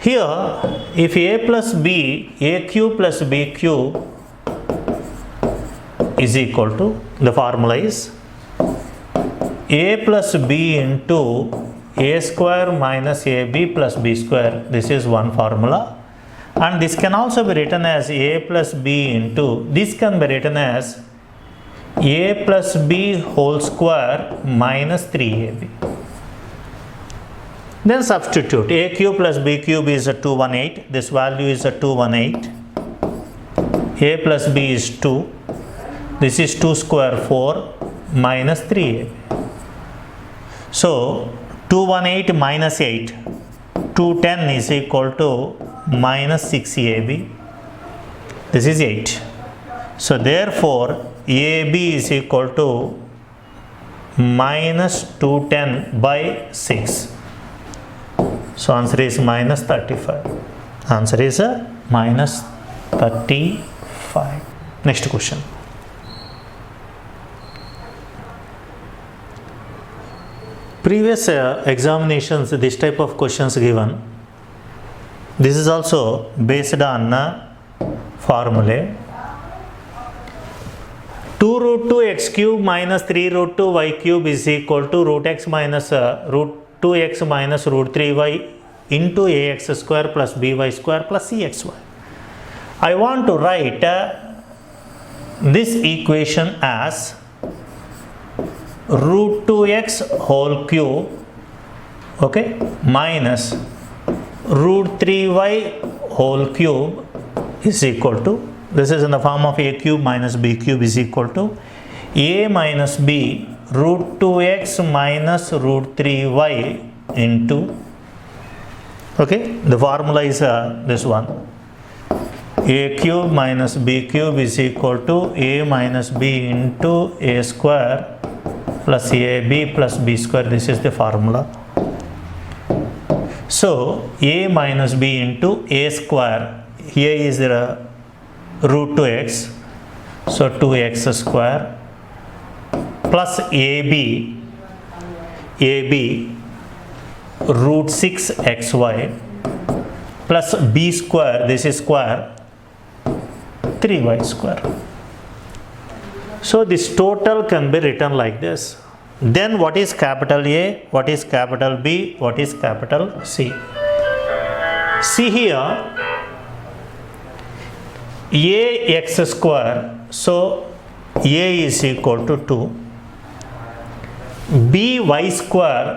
Here, if a plus b, a cube plus b cube is equal to, the formula is a plus b into a square minus ab plus b square. This is one formula, and this can also be written as a plus b into, this can be written as a plus b whole square minus 3ab. Then substitute. A cube plus b cube is a 218. This value is a 218. A plus b is 2. This is 2 square 4 minus 3ab. So 218 minus 8. 210 is equal to minus 6ab. This is 8. So therefore ab is equal to minus 210 by 6. So answer is minus 35. Answer is minus 35. Next question. Previous examinations, this type of questions given. This is also based on formulae. 2 root 2 x cube minus 3 root 2 y cube is equal to root x minus root 2x minus root 3y into ax square plus by square plus cxy. I want to write this equation as root 2x whole cube, okay, minus root 3y whole cube is equal to, this is in the form of a cube minus b cube is equal to a minus b root 2x minus root 3y into, okay, the formula is this one, a cube minus b cube is equal to a minus b into a square plus ab plus b square. This is the formula. So a minus b into a square, here is the root 2x, so 2x square plus ab root 6xy plus b square, this is square, 3y square. So this total can be written like this. Then what is capital A, what is capital B, what is capital C? See here, ax square, so a is equal to 2, by square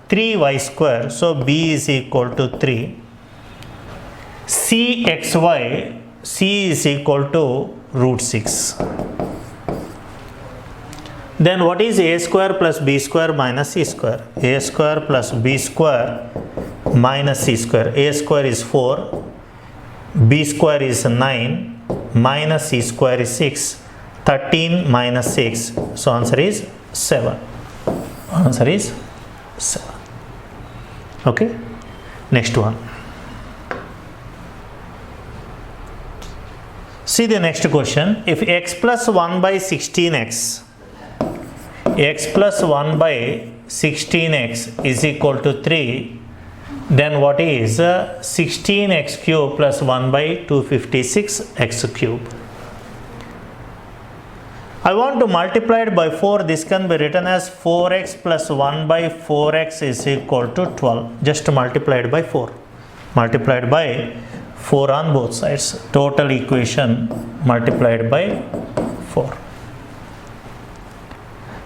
3y square, so b is equal to 3, cxy, c is equal to root 6. Then what is a square plus b square minus c square? A square plus b square minus c square. A square is 4, b square is 9, minus c square is 6, 13 minus 6, so answer is 7. Answer is 7. Okay, next one. See the next question. If x plus 1 by 16x, x plus 1 by 16x is equal to 3, then what is 16x cube plus 1 by 256x cube? I want to multiply it by 4. This can be written as 4x plus 1 by 4x is equal to 12. Just multiply it by 4. Multiplied by 4 on both sides. Total equation multiplied by 4.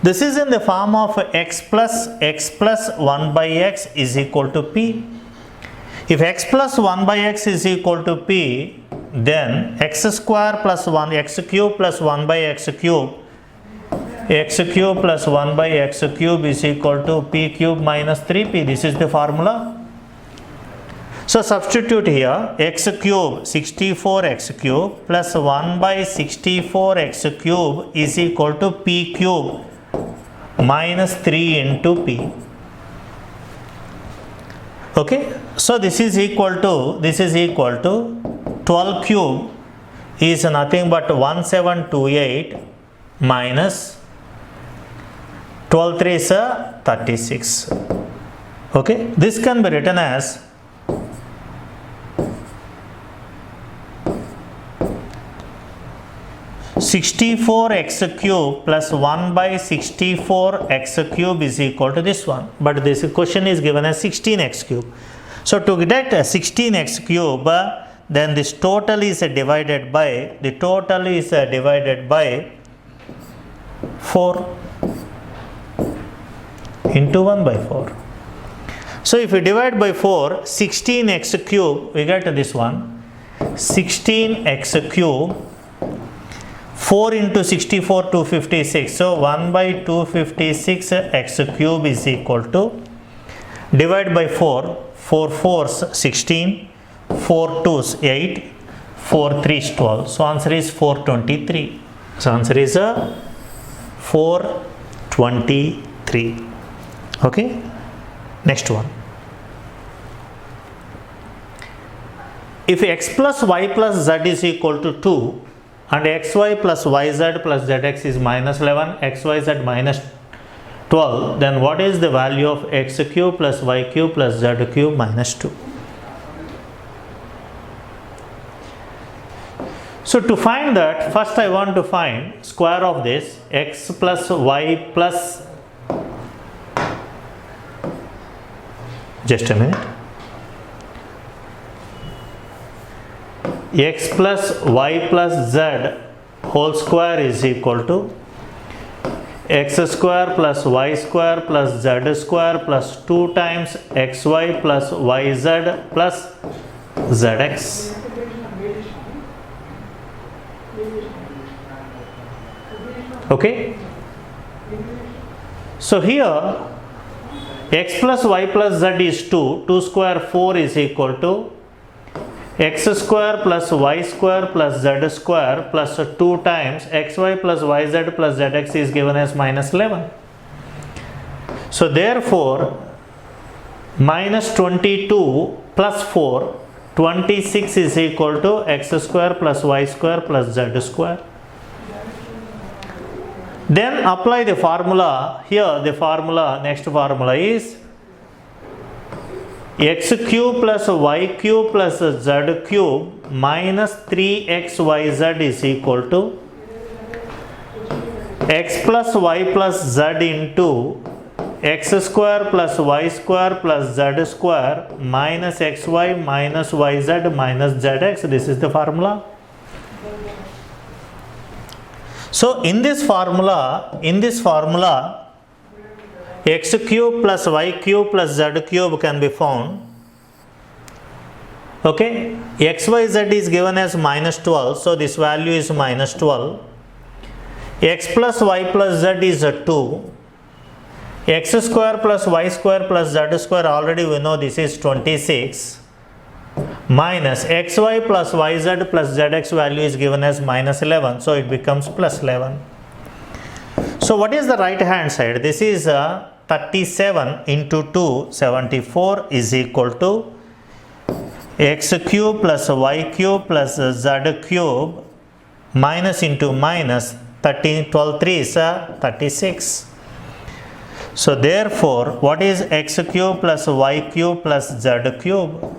This is in the form of x plus 1 by x is equal to p. If x plus 1 by x is equal to p, then x square plus 1, x cube plus 1 by x cube plus 1 by x cube is equal to p cube minus 3p. This is the formula. So substitute here, x cube 64x cube plus 1 by 64x cube is equal to p cube minus 3 into p. Okay, so this is equal to 12 cube is nothing but 1728 minus 12 3 is 36. Okay, this can be written as 64x cube plus 1 by 64x cube is equal to this one, but this question is given as 16x cube. So to get a 16x cube, then this total is divided by 4 into 1 by 4. So if we divide by 4, 16x cube, we get this one, 16x cube, 4 into 64, 256. So 1 by 256 x cube is equal to, divide by 4, 4 4s 16, 4 2s 8, 4 3s 12. So answer is 423. So answer is 423. Okay, next one. If x plus y plus z is equal to 2 and xy plus yz plus zx is minus 11, xyz minus 12, then what is the value of x cube plus y cube plus z cube minus 2? So to find that, first I want to find square of this x plus y plus, just a minute, x plus y plus z whole square is equal to x square plus y square plus z square plus 2 times xy plus yz plus zx. Okay, so here x plus y plus z is 2, 2 square 4 is equal to x square plus y square plus z square plus 2 times xy plus yz plus zx is given as minus 11. So therefore minus 22 plus 4, 26 is equal to x square plus y square plus z square. Then apply the formula. Here the formula, next formula is x cube plus y cube plus z cube minus 3xyz is equal to x plus y plus z into x square plus y square plus z square minus xy minus yz minus zx. This is the formula. So in this formula, x cube plus y cube plus z cube can be found. Okay, xyz is given as minus 12, so this value is minus 12. X plus y plus z is 2. X square plus y square plus z square, already we know this is 26. Minus xy plus yz plus zx value is given as minus 11, so it becomes plus 11. So what is the right hand side? This is 37 into 2, 74 is equal to x cube plus y cube plus z cube minus into minus 13, 12 3 is 36. So therefore what is x cube plus y cube plus z cube?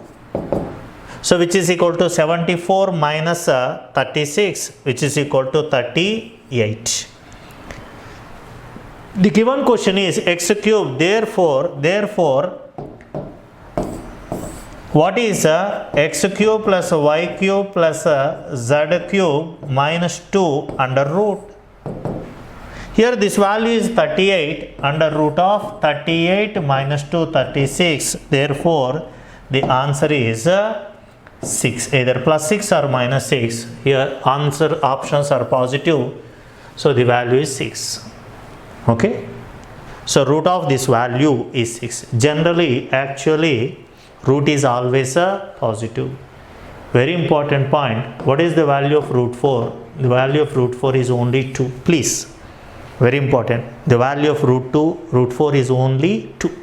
So which is equal to 74 minus 36, which is equal to 38. The given question is x cube, therefore what is x cube plus y cube plus z cube minus 2 under root. Here this value is 38, under root of 38 minus 2, 36. Therefore the answer is 6, either plus 6 or minus 6. Here answer options are positive, so the value is 6. Okay, so root of this value is 6. Generally, actually root is always a positive. Very important point. What is the value of root 4? The value of root 4 is only 2. Please, very important. The value of root 4 is only 2.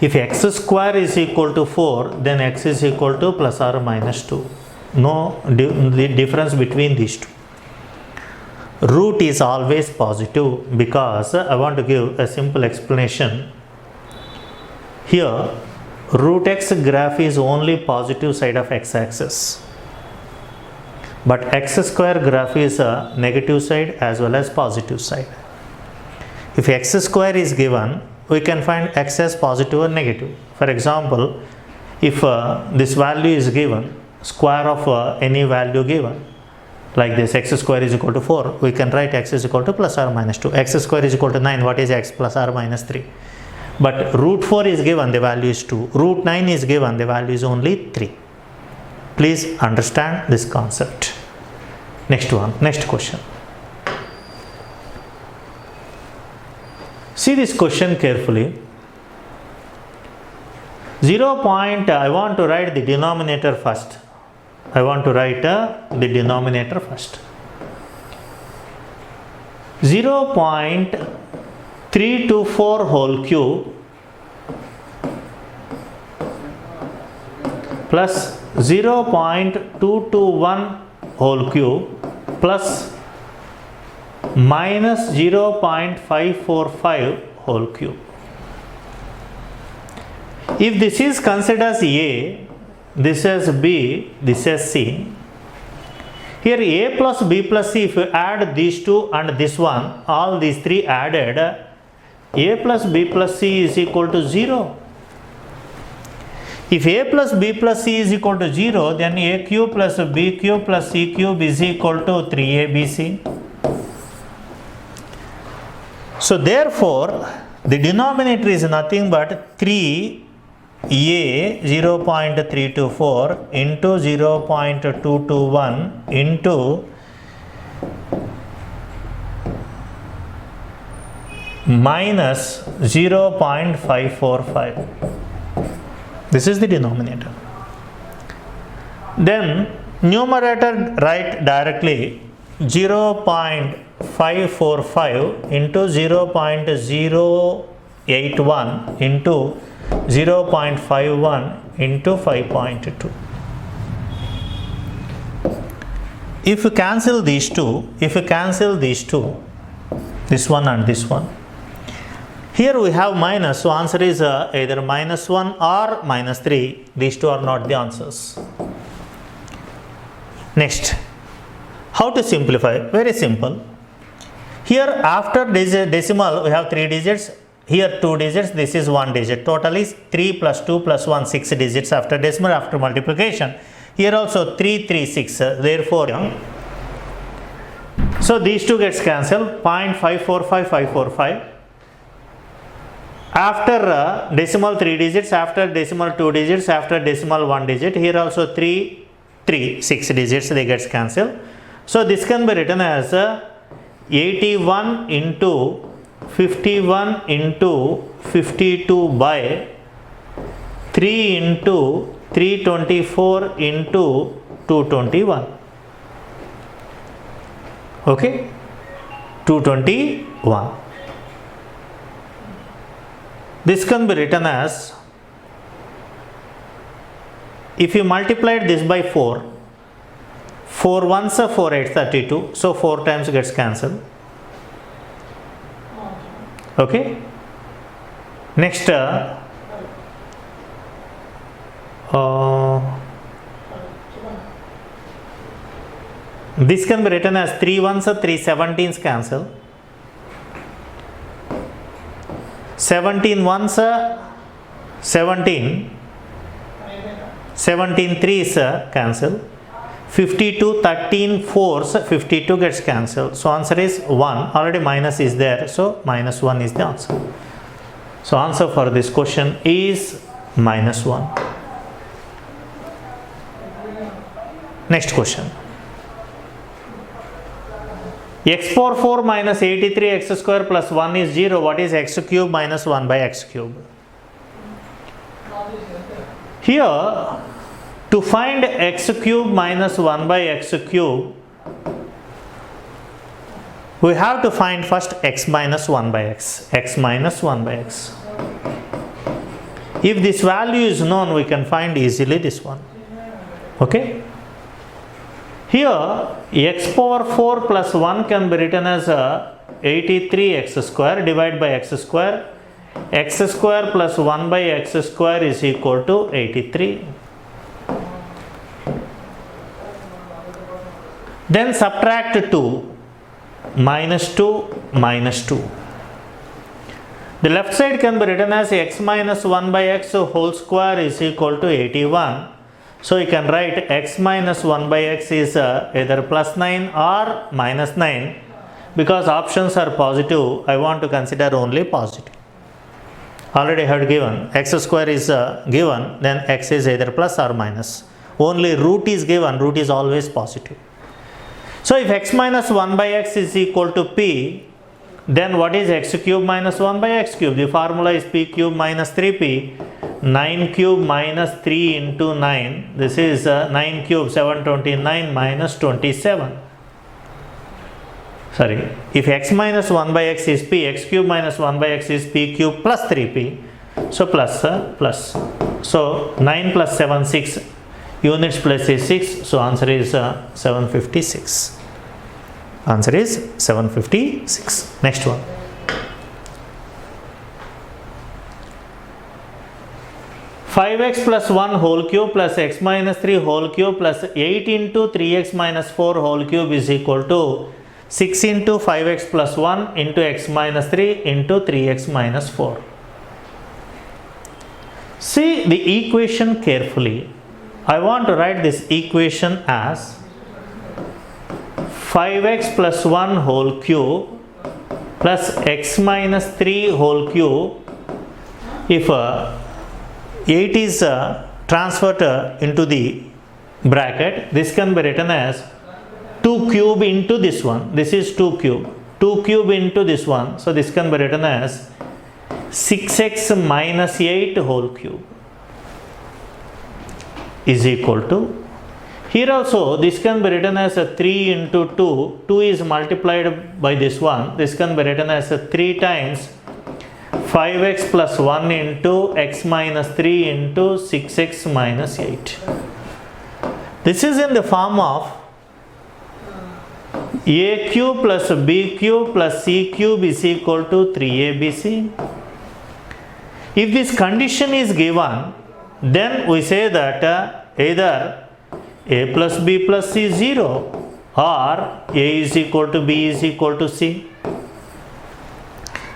If x square is equal to 4, then x is equal to plus or minus 2. No difference between these two. Root is always positive, because I want to give a simple explanation. Here root x graph is only positive side of x axis. but x square graph is a negative side as well as positive side. If x square is given, we can find x as positive or negative. For example, if this value is given, square of any value given, like this, x square is equal to 4, we can write x is equal to plus or minus 2. X square is equal to 9, what is x? Plus or minus 3. But root 4 is given, the value is 2. Root 9 is given, the value is only 3. Please understand this concept. Next one, next question. See this question carefully. 0 point, I want to write the denominator first. I want to write the denominator first. 0.324 whole cube plus 0.221 whole cube plus minus 0.545 whole cube. If this is considered as A, this as B, this as C. Here A plus B plus C, if you add these two and this one, all these three added, A plus B plus C is equal to 0. If A plus B plus C is equal to 0, then A cube plus B cube plus C cube is equal to 3ABC. So therefore, the denominator is nothing but 3A 0.324 into 0.221 into minus 0.545. This is the denominator. Then numerator write directly 0.545 into 0.081 into 0.51 into 5.2. If you cancel these two, this one and this one, here we have minus, so answer is either minus 1 or minus 3. These two are not the answers. Next, how to simplify? Very simple. Here after decimal we have 3 digits. Here 2 digits, this is 1 digit. Total is 3 plus 2 plus 1, 6 digits after decimal, after multiplication. Here also 3, 3, 6. Therefore, so these two gets cancelled. 0.545, 545. After decimal 3 digits, after decimal 2 digits, after decimal 1 digit. Here also 3, 3, 6 digits, they gets cancelled. So this can be written as 81 into 51 into 52 by 3 into 324 into 221. Okay, 221. This can be written as, if you multiplied this by 4, 4 ones are 4 8 32, so 4 times gets cancelled. Okay. Next, this can be written as 3 ones are 3 17s cancel. 17 ones are 17. 17 3s cancel. 52 13 4s, 52 gets cancelled. So answer is 1. Already minus is there, so minus 1 is the answer. So answer for this question is minus 1. Next question. X power 4 minus 83 x square plus 1 is 0. What is x cube minus 1 by x cube? Here, to find x cube minus 1 by x cube, we have to find first x minus 1 by x. X minus 1 by x. If this value is known, we can find easily this one. Okay? Here, x power 4 plus 1 can be written as 83x square divided by x square. X square plus 1 by x square is equal to 83. Then subtract 2, minus 2, minus 2. The left side can be written as x minus 1 by x whole square is equal to 81. So you can write x minus 1 by x is either plus 9 or minus 9. Because options are positive, I want to consider only positive. Already I had given x square is given, then x is either plus or minus. Only root is given, root is always positive. So if x minus 1 by x is equal to p, then what is x cube minus 1 by x cube? The formula is p cube minus 3p. 9 cube minus 3 into 9. This is 9 cube 729 minus 27. Sorry. If x minus 1 by x is p, x cube minus 1 by x is p cube plus 3p. So plus. So 9 plus 7, 6. Units place is 6. So answer is 756. Answer is 756. Next one. Five x plus 1 whole cube plus x minus 3 whole cube plus 8 into 3x minus 4 whole cube is equal to 6 into 5x plus 1 into x minus 3 into 3x minus 4. See the equation carefully. I want to write this equation as 5x plus 1 whole cube plus x minus 3 whole cube. If 8 is transferred into the bracket, this can be written as 2 cube into this one. This is 2 cube. 2 cube into this one. So this can be written as 6x minus 8 whole cube is equal to. Here also this can be written as a 3 into 2. 2 is multiplied by this one. This can be written as a 3 times 5x plus 1 into x minus 3 into 6x minus 8. This is in the form of a cube plus b cube plus c cube is equal to 3abc. If this condition is given, then we say that either a plus b plus c is 0 or a is equal to b is equal to c.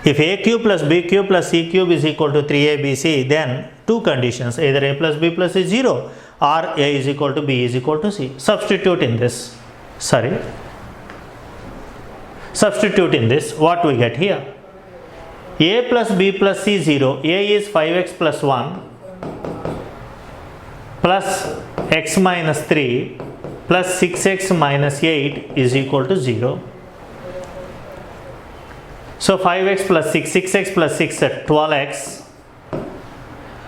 If a cube plus b cube plus c cube is equal to 3abc, then two conditions, either a plus b plus c is 0 or a is equal to b is equal to c. Substitute in this, what we get here? A plus b plus c 0, a is 5x plus 1 plus x minus 3 plus 6x minus 8 is equal to 0. So 5x plus 6, 6x plus 6 at 12x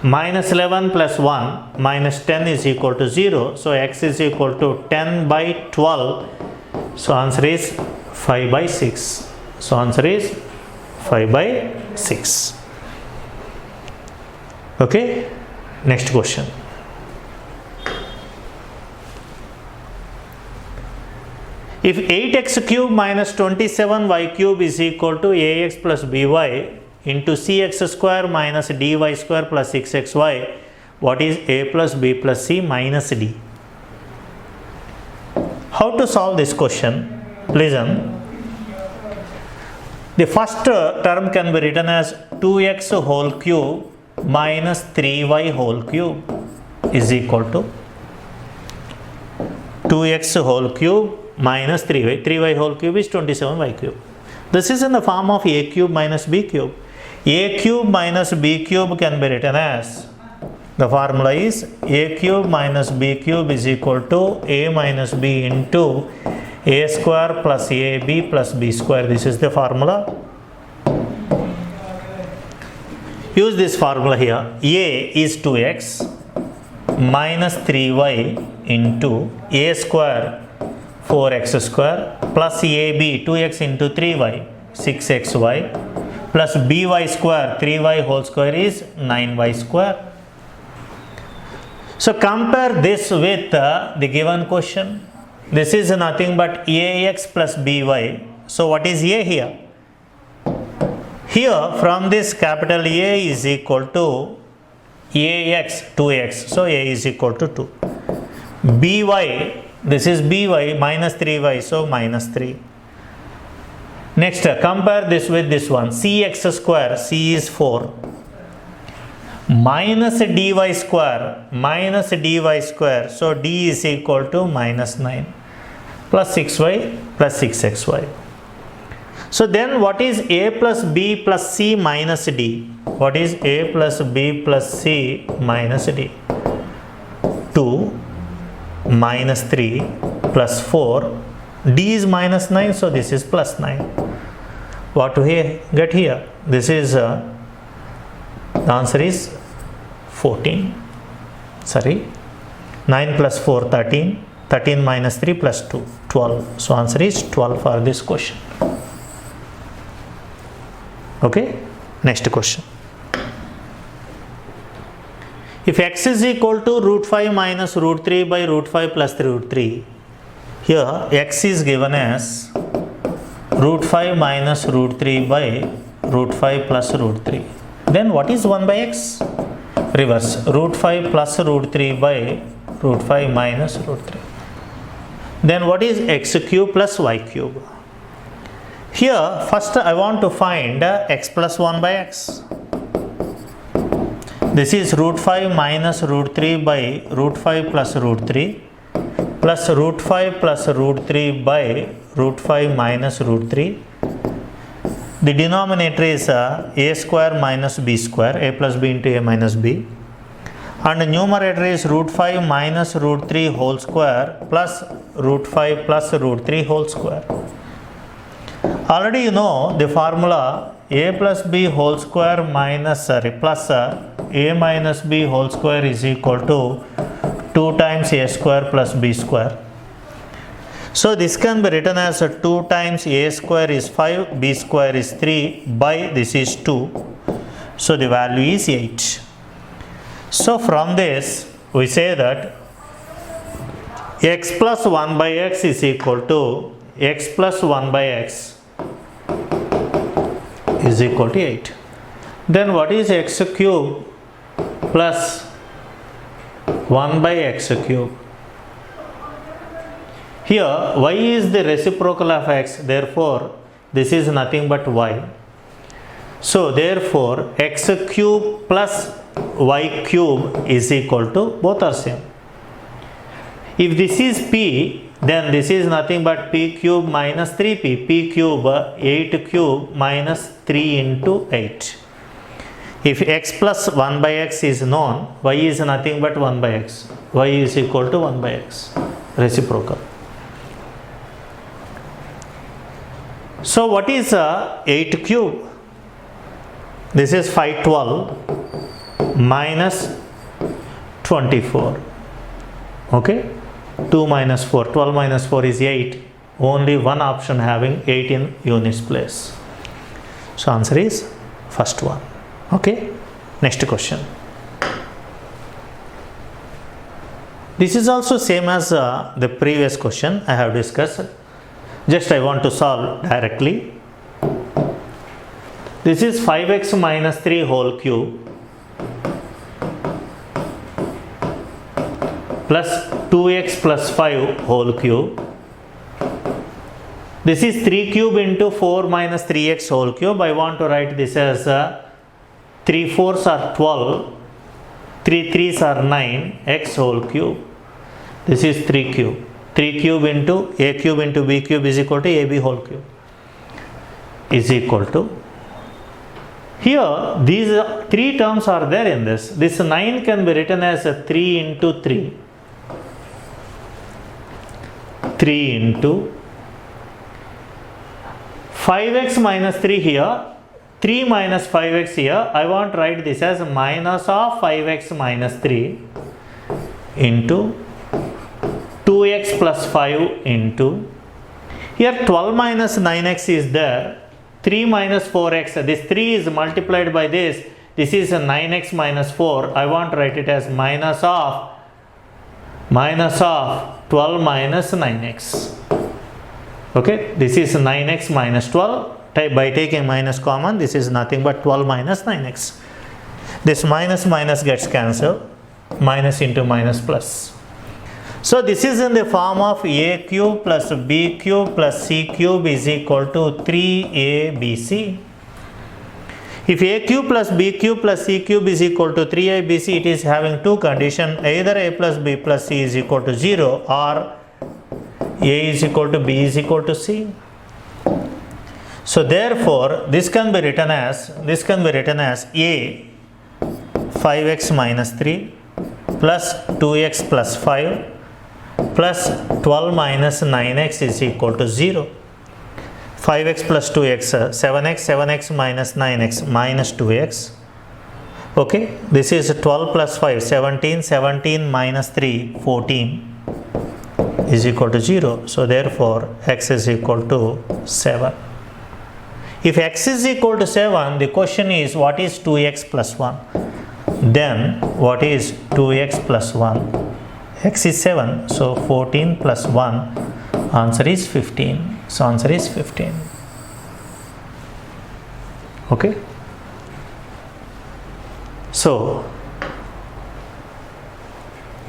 minus 11 plus 1 minus 10 is equal to 0. So x is equal to 10 by 12. So answer is 5 by 6. So answer is 5 by 6. Okay. Next question. If 8x cube minus 27y cube is equal to ax plus by into cx square minus dy square plus 6xy, what is a plus b plus c minus d? How to solve this question? Listen. The first term can be written as 2x whole cube minus 3y whole cube is equal to 2x whole cube minus 3y. 3y whole cube is 27y cube. This is in the form of a cube minus b cube. A cube minus b cube can be written as, the formula is a cube minus b cube is equal to a minus b into a square plus ab plus b square. This is the formula. Use this formula here. A is 2x minus 3y into a square 4x square plus ab 2x into 3y 6xy plus by square 3y whole square is 9y square. So compare this with the given question. This is nothing but ax plus by. So what is a here? Here from this capital A is equal to ax 2x. So a is equal to 2. By This is by minus 3y, so minus 3. Next, compare this with this one. Cx square, c is 4. Minus dy square, so d is equal to minus 9 plus 6y plus 6xy. So then what is a plus b plus c minus d? What is a plus b plus c minus d? 2 minus 3 plus 4, d is minus 9, so this is plus 9. What do we get here? This is the answer is 14. Sorry, 9 plus 4 13, 13 minus 3 plus 2 12. So answer is 12 for this question. Okay, next question. If x is equal to root 5 minus root 3 by root 5 plus root 3, here x is given as root 5 minus root 3 by root 5 plus root 3. Then what is 1 by x? Reverse, root 5 plus root 3 by root 5 minus root 3. Then what is x cube plus y cube? Here first I want to find x plus 1 by x. This is root 5 minus root 3 by root 5 plus root 3 plus root 5 plus root 3 by root 5 minus root 3. The denominator is a square minus b square, a plus b into a minus b. And the numerator is root 5 minus root 3 whole square plus root 5 plus root 3 whole square. Already you know the formula a plus b whole square minus plus a minus b whole square is equal to 2 times a square plus b square. So this can be written as 2 times a square is 5, b square is 3 by this is 2. So the value is 8. So from this we say that x plus 1 by x is equal to x plus 1 by x is equal to 8. Then what is x cube plus 1 by x cube? Here y is the reciprocal of x, therefore this is nothing but y. So therefore x cube plus y cube is equal to, both are same. If this is p, then this is nothing but p cube minus 3p, p cube 8 cube minus 3 into 8. If x plus 1 by x is known, y is nothing but 1 by x. Y is equal to 1 by x, reciprocal. So what is 8 cube? This is 512 minus 24. Okay, 2 minus 4, 12 minus 4 is 8. Only one option having 8 in units place. So answer is first one. Okay, next question. This is also same as the previous question I have discussed. Just I want to solve directly. This is 5x minus 3 whole cube plus 2x plus 5 whole cube. This is 3 cube into 4 minus 3x whole cube. I want to write this as 3 4s are 12, 3 3s are 9, x whole cube. This is 3 cube. 3 cube into a cube into b cube is equal to ab whole cube is equal to. Here these 3 terms are there in this. This 9 can be written as a 3 into 3. 3 into 5x minus 3 here, 3 minus 5x here. I want to write this as minus of 5x minus 3 into 2x plus 5 into, here 12 minus 9x is there, 3 minus 4x, this 3 is multiplied by this is a 9x minus 4. I want to write it as minus of 12 minus 9x. Okay, this is 9x minus 12. By taking minus common, this is nothing but 12 minus 9x. This minus minus gets cancelled, minus into minus plus. So this is in the form of a cube plus b cube plus c cube is equal to 3abc. If a cube plus b cube plus c cube is equal to 3abc, it is having two conditions, either a plus b plus c is equal to 0 or a is equal to b is equal to c. So therefore this can be written as a 5x minus 3 plus 2x plus 5 plus 12 minus 9x is equal to 0. 5x plus 2x, 7x minus 9x minus 2x. Okay, this is 12 plus 5, 17 minus 3, 14 is equal to 0. So therefore x is equal to 7. If x is equal to 7, the question is what is 2x plus 1? Then what is 2x plus 1? X is 7, so 14 plus 1, answer is 15. So answer is 15. Okay. So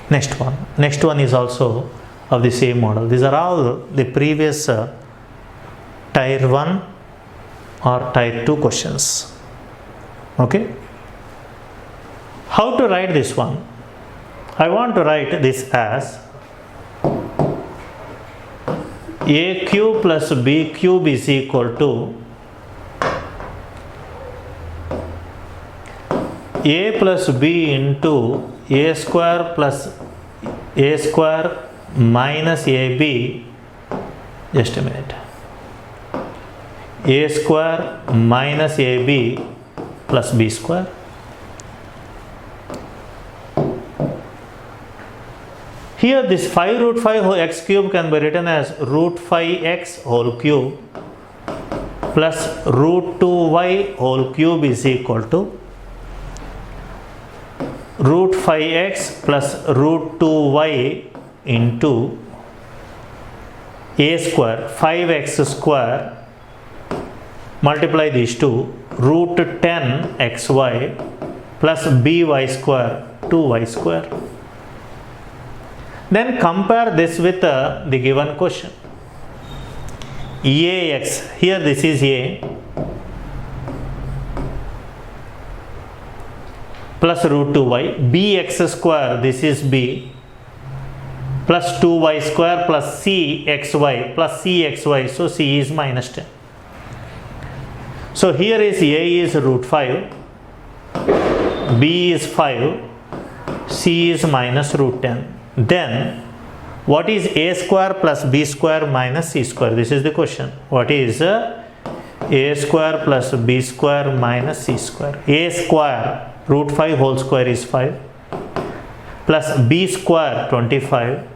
next one is also of the same model. These are all the previous tier 1 or tier 2 questions. Okay. How to write this one? I want to write this as a cube plus b cube is equal to a plus b into a square plus a square minus ab, just a minute, a square minus ab plus b square. Here this 5 root 5 x cube can be written as root 5x whole cube plus root 2y whole cube is equal to root 5x plus root 2y into a square 5x square multiply these two root 10xy plus by square 2y square. Then compare this with the given question. Ax, here this is a plus root 2y, bx square, this is b, plus 2y square plus cxy plus cxy, so c is minus 10. So here is a is root 5, b is 5, c is minus root 10. Then what is a square plus b square minus c square? This is the question. What is a square plus b square minus c square? A square root 5 whole square is 5 plus b square 25,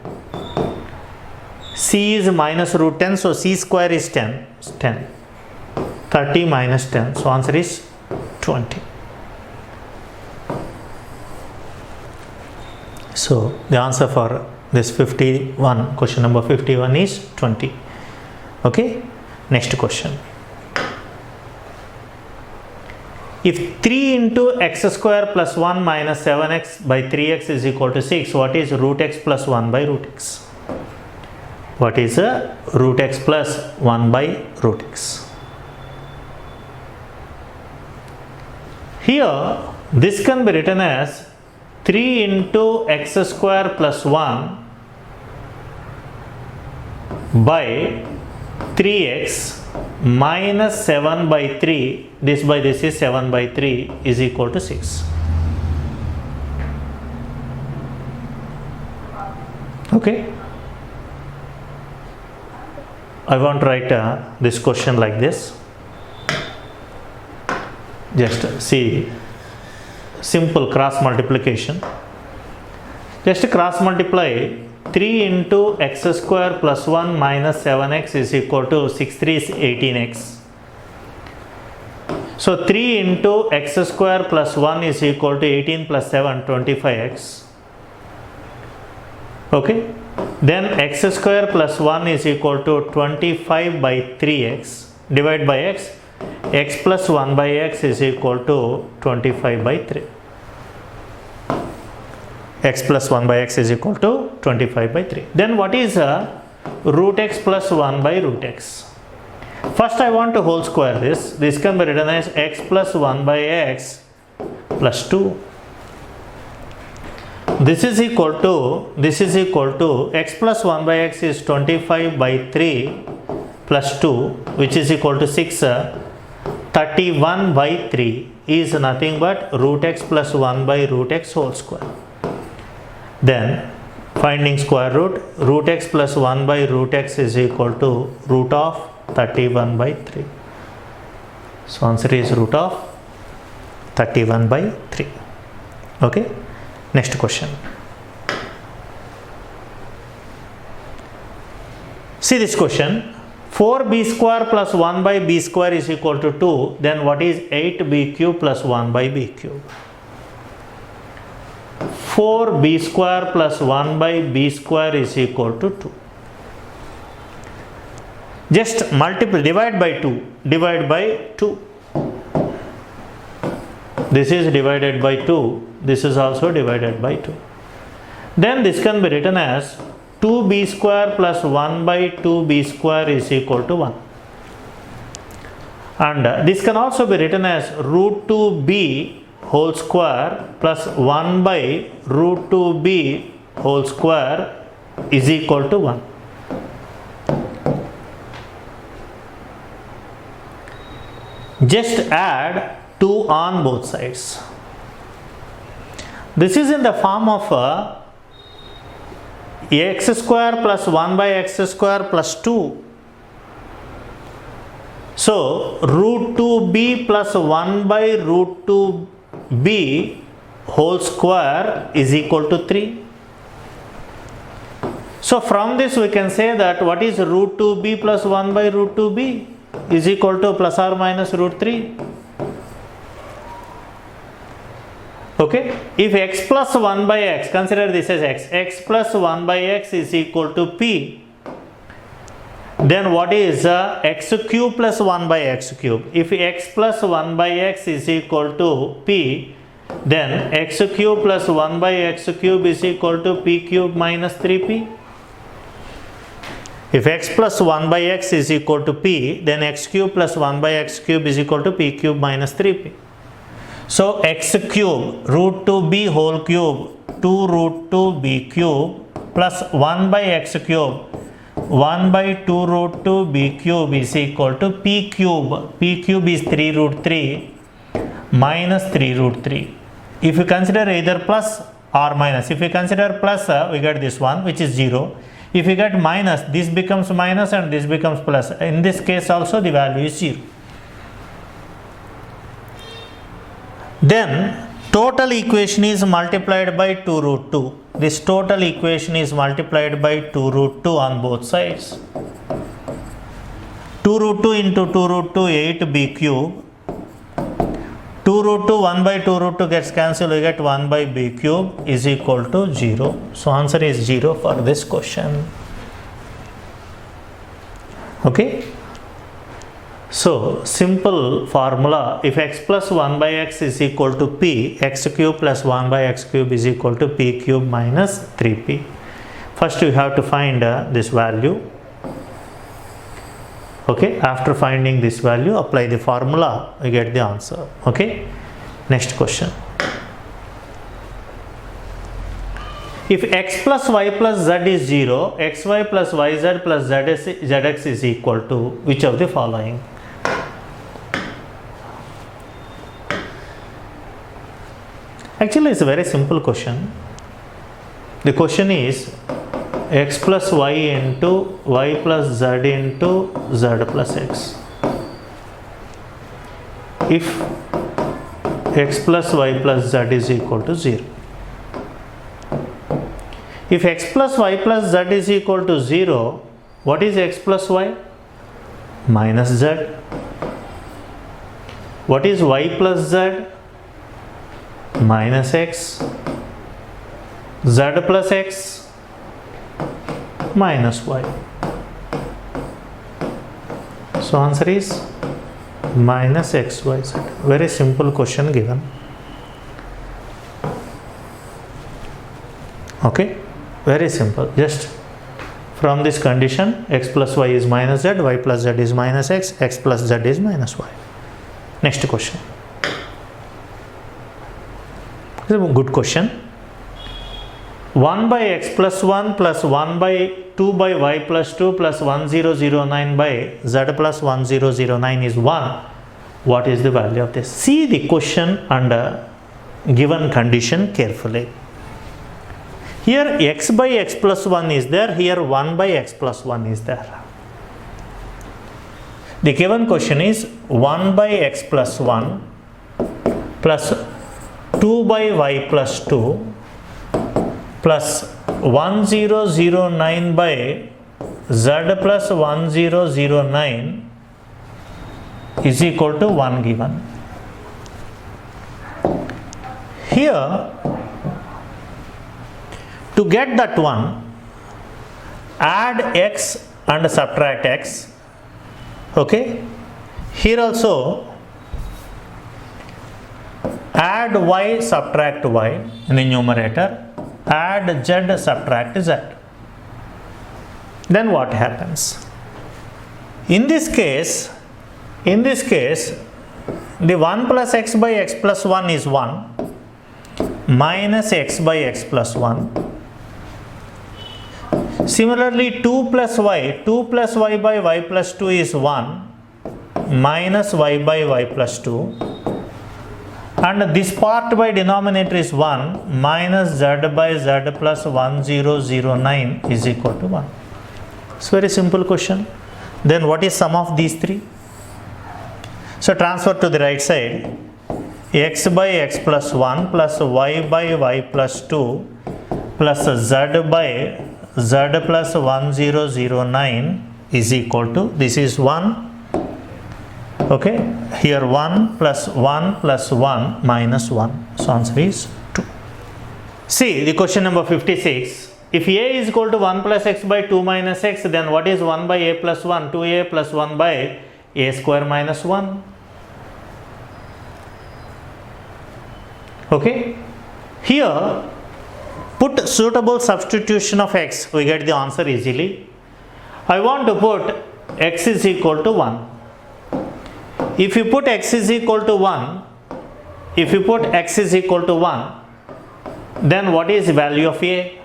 c is minus root 10, so c square is 10, 30 minus 10, so answer is 20. So the answer for this 51, question number 51 is 20. Okay, next question. If 3 into x square plus 1 minus 7x by 3x is equal to 6, what is root x plus 1 by root x? What is root x plus 1 by root x? Here this can be written as 3 into x square plus 1 by 3x minus 7 by 3, this by this is 7 by 3 is equal to 6. Okay. I want to write this question like this. Just see, simple cross multiplication. Just cross multiply 3 into x square plus 1 minus 7x is equal to 6 3 is 18x. So 3 into x square plus 1 is equal to 18 plus 7, 25x. Okay. Then x square plus 1 is equal to 25 by 3x. Divide by x. X plus 1 by x is equal to 25 by 3. x plus 1 by x is equal to 25 by 3. Then what is root x plus 1 by root x? First I want to whole square this. This can be written as x plus 1 by x plus 2. This is equal to x plus 1 by x is 25 by 3 plus 2, which is equal to 6. 31 by 3 is nothing but root x plus 1 by root x whole square. Then finding square root x plus 1 by root x is equal to root of 31 by 3. So answer is root of 31 by 3. Okay. Next question. See this question. 4b square plus 1 by b square is equal to 2. Then what is 8b cube plus 1 by b cube? 4b square plus 1 by b square is equal to 2. Just multiply, divide by 2. Divide by 2. This is divided by 2. This is also divided by 2. Then this can be written as 2b square plus 1 by 2b square is equal to 1. And this can also be written as root 2b whole square plus 1 by root 2b whole square is equal to 1. Just add 2 on both sides. This is in the form of x square plus 1 by x square plus 2. So root 2b plus 1 by root 2b whole square is equal to 3. So from this we can say that what is root 2b plus 1 by root 2b is equal to plus or minus root 3. Okay, if x plus 1 by x, consider this as x plus 1 by x is equal to p, then what is x cube plus 1 by x cube? If x plus 1 by x is equal to p, then x cube plus 1 by x cube is equal to p cube minus 3p. If x plus 1 by x is equal to p, then x cube plus 1 by x cube is equal to p cube minus 3p. So x cube root 2b whole cube 2 root 2b cube plus 1 by x cube 1 by 2 root 2b cube is equal to p cube. P cube is 3 root 3 minus 3 root 3. If you consider either plus or minus, if you consider plus we get this one which is 0. If you get minus, this becomes minus and this becomes plus. In this case also the value is 0. Then total equation is multiplied by 2 root 2. This total equation is multiplied by 2 root 2 on both sides. 2 root 2 into 2 root 2 8b cube. 2 root 2 1 by 2 root 2 gets cancelled, we get 1 by b cube is equal to 0. So answer is 0 for this question. Okay. So simple formula, if x plus 1 by x is equal to p, x cube plus 1 by x cube is equal to p cube minus 3p. First you have to find this value. Okay, after finding this value, apply the formula, we get the answer. Okay, next question. If x plus y plus z is 0, xy plus yz plus zx is equal to which of the following? Actually, it's a very simple question. The question is x plus y into y plus z into z plus x. If x plus y plus z is equal to 0. If x plus y plus z is equal to 0, what is x plus y? Minus z. What is y plus z? Minus x. Z plus x minus y. So answer is minus xyz. Very simple question given. Okay, very simple. Just from this condition, x plus y is minus z, y plus z is minus x, x plus z is minus y. Next question. This is a good question. 1 by x plus 1 plus 1 by 2 by y plus 2 plus 1009 by z plus 1009 is 1. What is the value of this? See the question under given condition carefully. Here x by x plus 1 is there, here 1 by x plus 1 is there. The given question is 1 by x plus 1 plus 2 by y plus 2 plus 1009 by z plus 1009 is equal to 1 given. Here, to get that one, add x and subtract x. Okay. Here also, add y, subtract y in the numerator, add z, subtract z. Then what happens? In this case, the 1 plus x by x plus 1 is 1 minus x by x plus 1. Similarly, 2 plus y by y plus 2 is 1 minus y by y plus 2. And this part by denominator is 1 minus z by z plus 1009 is equal to 1. It's a very simple question. Then what is sum of these three? So transfer to the right side. X by x plus 1 plus y by y plus 2 plus z by z plus 1009 is equal to, this is 1. Okay, here 1 plus 1 plus 1 minus 1. So answer is 2. See the question number 56. If a is equal to 1 plus x by 2 minus x, then what is 1 by a plus 1? 2a plus 1 by a square minus 1. Okay, here put suitable substitution of x, we get the answer easily. I want to put x is equal to 1. If you put x is equal to 1, then what is the value of a?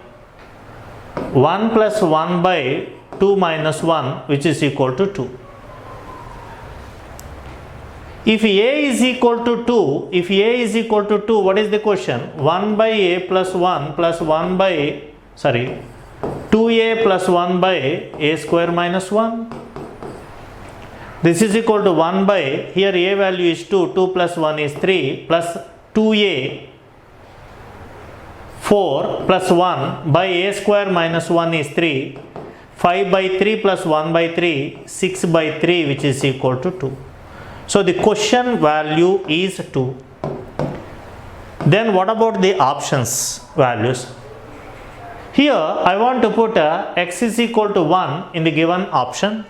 1 plus 1 by 2 minus 1, which is equal to 2. If a is equal to 2, what is the question? 1 by a plus 1 plus 1 by, 2a plus 1 by a square minus 1. This is equal to 1 by, here a value is 2, 2 plus 1 is 3, plus 2a 4 plus 1 by a square minus 1 is 3, 5 by 3 plus 1 by 3, 6 by 3, which is equal to 2. So the question value is 2. Then what about the options values? Here I want to put x is equal to 1 in the given option.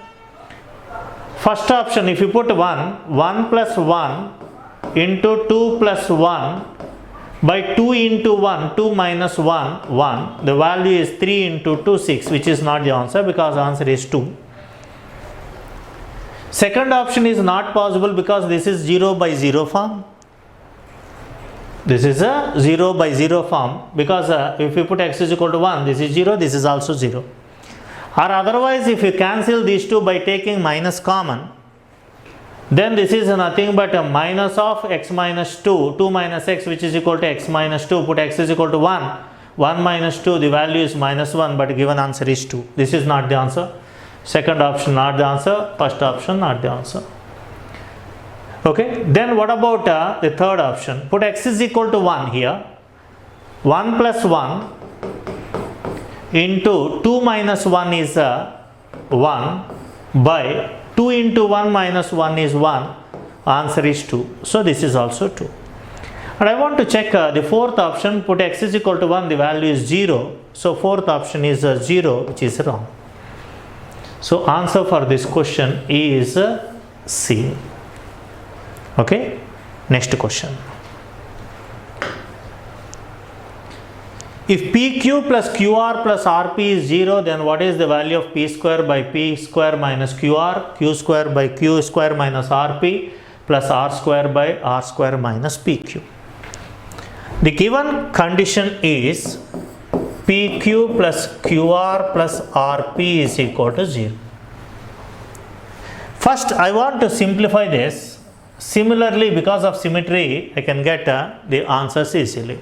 First option, if you put 1 plus 1 into 2 plus 1 by 2 into 1, 2 minus 1, 1. The value is 3 into 2, 6, which is not the answer because the answer is 2. Second option is not possible because this is 0 by 0 form. This is a 0 by 0 form because if you put x is equal to 1, this is 0, this is also 0. Or otherwise, if you cancel these two by taking minus common, then this is nothing but a minus of x minus 2, 2 minus x, which is equal to x minus 2. Put x is equal to 1, 1 minus 2, the value is minus 1, but given answer is 2. This is not the answer. Second option not the answer, first option not the answer. Okay, then what about the third option? Put x is equal to 1 here. 1 plus 1 into 2 minus 1 is 1 by 2 into 1 minus 1 is 1. Answer is 2. So this is also 2. And I want to check the fourth option. Put x is equal to 1, the value is 0. So fourth option is 0, which is wrong. So answer for this question is C. Okay, next question. If PQ plus QR plus RP is 0, then what is the value of P square by P square minus QR, Q square by Q square minus RP plus R square by R square minus PQ. The given condition is PQ plus QR plus RP is equal to 0. First, I want to simplify this. Similarly, because of symmetry, I can get the answers easily.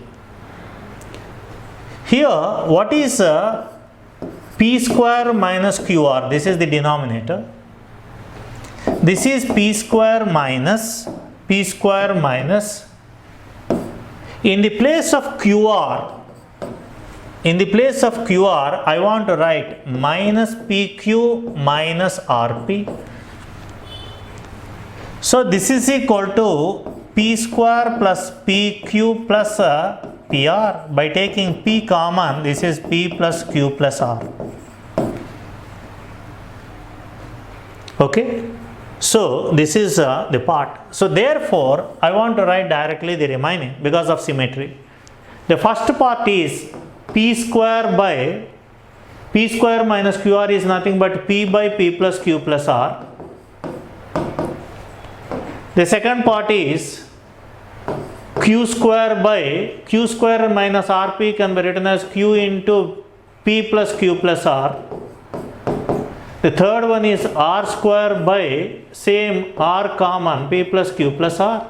Here, what is P square minus QR? This is the denominator. This is P square minus in the place of QR, I want to write minus PQ minus RP. So this is equal to P square plus PQ plus PR. By taking P common, this is P plus Q plus R. Okay. So this is the part. So therefore, I want to write directly the remaining because of symmetry. The first part is P square minus QR is nothing but P by P plus Q plus R. The second part is Q square minus RP can be written as Q into P plus Q plus R. The third one is R square by same R common P plus Q plus R.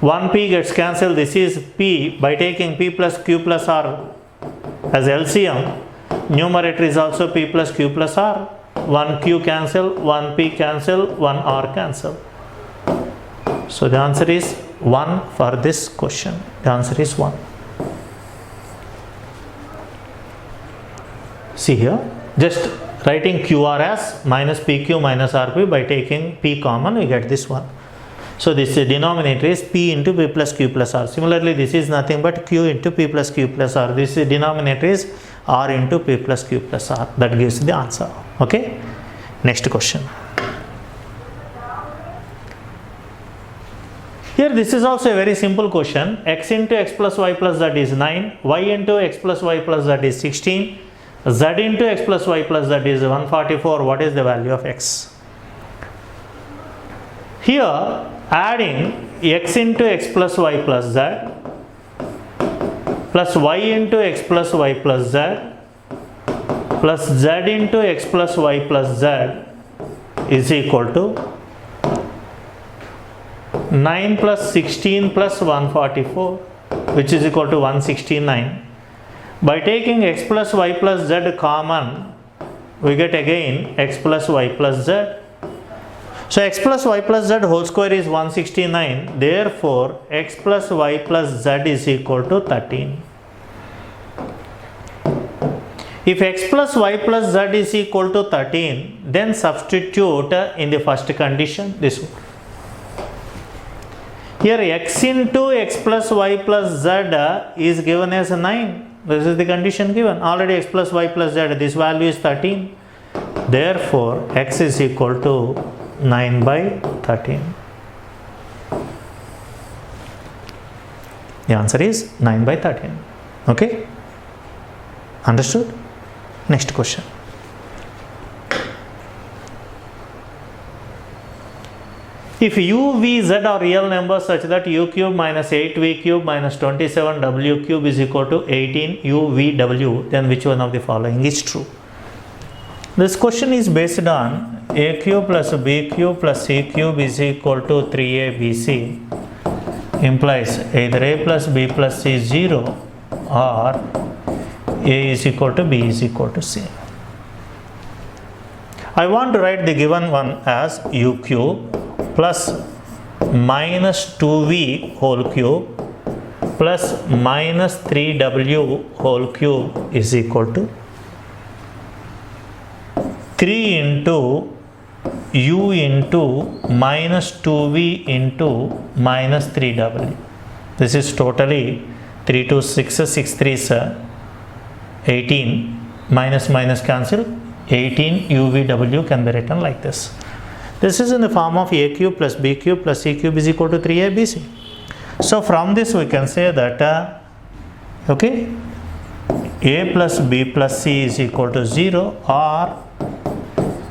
One P gets cancelled. This is P. By taking P plus Q plus R as LCM, numerator is also P plus Q plus R. One Q cancel, one P cancel, one R cancel. So the answer is 1 for this question. The answer is 1. See here, just writing QR as minus PQ minus RP. By taking P common, we get this one. So this denominator is P into P plus Q plus R. Similarly, this is nothing but Q into P plus Q plus R. This denominator is R into P plus Q plus R. That gives the answer. Okay. Next question. Here this is also a very simple question. X into X plus Y plus Z is 9. Y into X plus Y plus Z is 16. Z into X plus Y plus Z is 144. What is the value of X? Here adding X into X plus Y plus Z plus Y into X plus Y plus Z plus Z into X plus Y plus Z is equal to 9 plus 16 plus 144, which is equal to 169. By taking X plus Y plus Z common, we get again X plus Y plus Z. So X plus Y plus Z whole square is 169. Therefore, X plus Y plus Z is equal to 13. If X plus Y plus Z is equal to 13, then substitute in the first condition, this one. Here X into X plus Y plus Z is given as 9. This is the condition given. Already X plus Y plus Z, this value is 13. Therefore, X is equal to 9 by 13. The answer is 9 by 13. Okay? Understood? Next question. If u, v, z are real numbers such that u cube minus 8v cube minus 27w cube is equal to 18 u, v, w, then which one of the following is true? This question is based on a cube plus b cube plus c cube is equal to 3abc, implies either a plus b plus c is 0 or a is equal to b is equal to c. I want to write the given one as u cube plus minus 2v whole cube plus minus 3w whole cube is equal to 3 into u into minus 2v into minus 3w. This is totally 3 to 6, 6 3 is 18, minus minus cancel, 18 uvw can be written like this. This is in the form of a cube plus b cube plus c cube is equal to 3abc. So from this we can say that Okay, a plus b plus c is equal to 0, or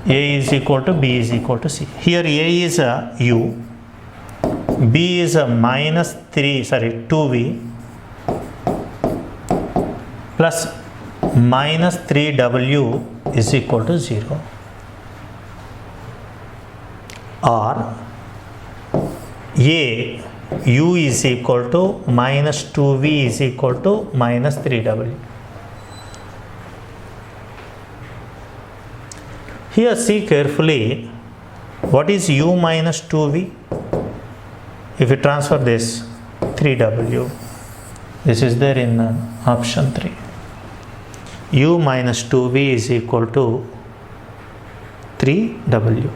a is equal to b is equal to c. Here a is a u, b is a minus 2v plus minus 3w is equal to 0, or a u is equal to minus 2v is equal to minus 3w. Here see carefully, what is u minus 2v? If you transfer this, 3w. This is there in option 3. U minus 2v is equal to 3w.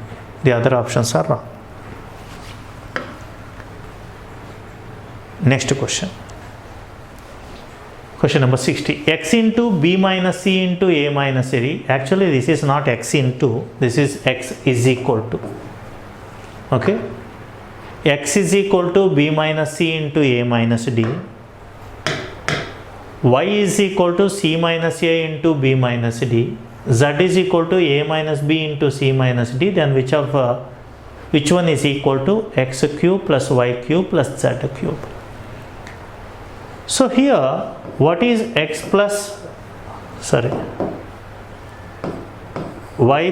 The other options are wrong. Next question. Question number 60. X into b minus c into a minus d. Actually, this is not x into, this is x is equal to. Okay. X is equal to b minus c into a minus d. Y is equal to c minus a into b minus d. Z is equal to a minus b into c minus d. Then which one is equal to x cube plus y cube plus z cube? So here, what is y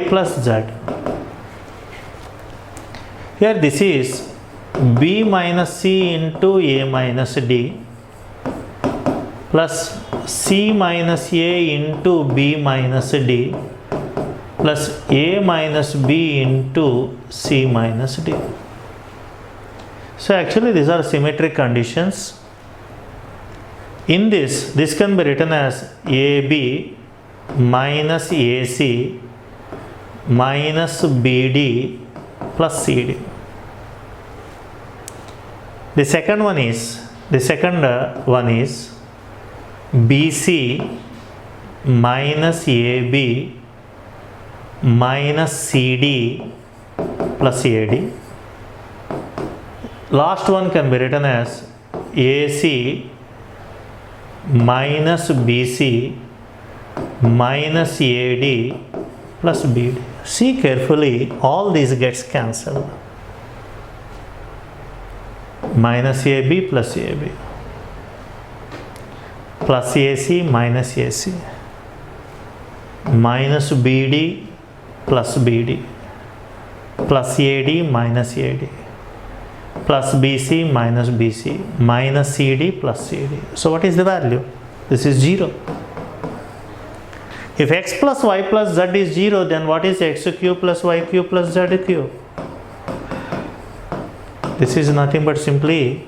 plus z? Here this is b minus c into a minus d plus c minus a into b minus d plus a minus b into c minus d. So actually these are symmetric conditions. In this can be written as AB minus AC minus BD plus CD. The second one is BC minus AB minus CD plus AD. Last one can be written as AC minus BC minus AD plus BD. See carefully, all these gets cancelled. Minus AB plus AB plus AC minus AC minus BD plus BD plus AD minus AD plus BC minus BC minus CD plus CD. So what is the value? This is 0. If x plus y plus z is 0, then what is x cube plus y cube plus z cube? This is nothing but simply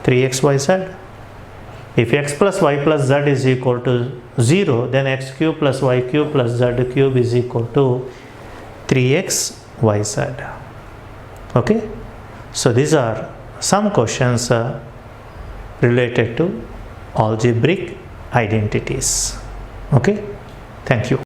3xyz. If x plus y plus z is equal to 0, then x cube plus y cube plus z cube is equal to 3xyz. Okay. So these are some questions related to algebraic identities. Okay. Thank you.